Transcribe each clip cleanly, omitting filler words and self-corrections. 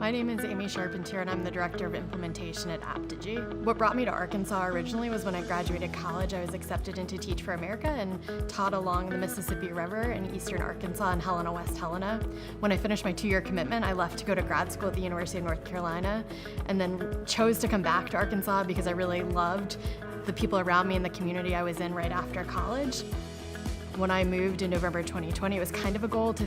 My name is Amy Charpentier, and I'm the Director of Implementation at Apptegy. What brought me to Arkansas originally was when I graduated college, I was accepted into Teach for America and taught along the Mississippi River in eastern Arkansas and Helena, West Helena. When I finished my 2-year commitment, I left to go to grad school at the University of North Carolina, and then chose to come back to Arkansas because I really loved the people around me and the community I was in right after college. When I moved in November 2020, it was kind of a goal to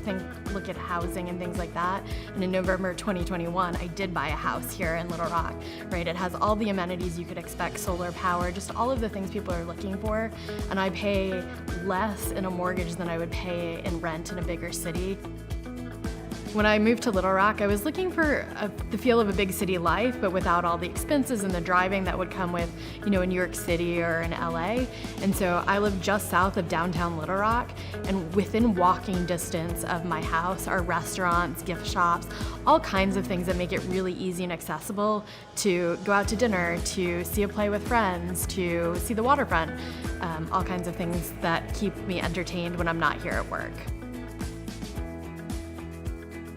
look at housing and things like that. And in November 2021, I did buy a house here in Little Rock, right? It has all the amenities you could expect, solar power, just all of the things people are looking for. And I pay less in a mortgage than I would pay in rent in a bigger city. When I moved to Little Rock, I was looking for the feel of a big city life, but without all the expenses and the driving that would come with, in New York City or in LA. And so I live just south of downtown Little Rock, and within walking distance of my house are restaurants, gift shops, all kinds of things that make it really easy and accessible to go out to dinner, to see a play with friends, to see the waterfront, all kinds of things that keep me entertained when I'm not here at work.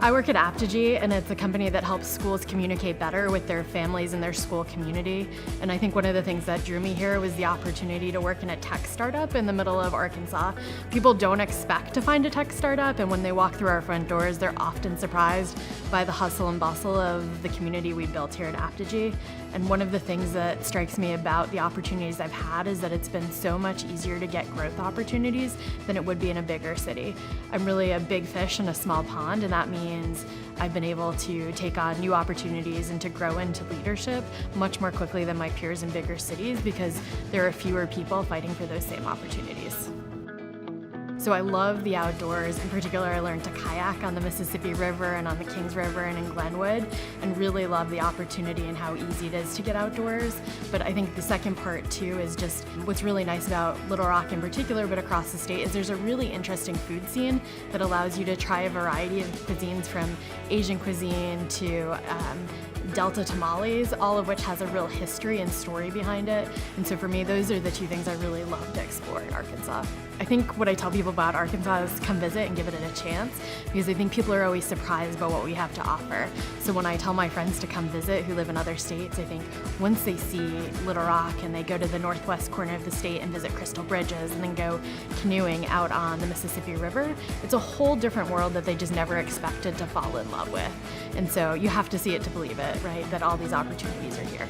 I work at Apptegy, and it's a company that helps schools communicate better with their families and their school community. And I think one of the things that drew me here was the opportunity to work in a tech startup in the middle of Arkansas. People don't expect to find a tech startup, and when they walk through our front doors, they're often surprised by the hustle and bustle of the community we built here at Apptegy. And one of the things that strikes me about the opportunities I've had is that it's been so much easier to get growth opportunities than it would be in a bigger city. I'm really a big fish in a small pond, and that means I've been able to take on new opportunities and to grow into leadership much more quickly than my peers in bigger cities because there are fewer people fighting for those same opportunities. So I love the outdoors. In particular, I learned to kayak on the Mississippi River and on the Kings River and in Glenwood, and really love the opportunity and how easy it is to get outdoors. But I think the second part too is just what's really nice about Little Rock in particular, but across the state, is there's a really interesting food scene that allows you to try a variety of cuisines, from Asian cuisine to Delta tamales, all of which has a real history and story behind it. And so for me, those are the two things I really love to explore in Arkansas. I think what I tell people about Arkansas is come visit and give it a chance, because I think people are always surprised by what we have to offer. So when I tell my friends to come visit who live in other states, I think once they see Little Rock and they go to the northwest corner of the state and visit Crystal Bridges and then go canoeing out on the Mississippi River, it's a whole different world that they just never expected to fall in love with. And so you have to see it to believe it, right? That all these opportunities are here.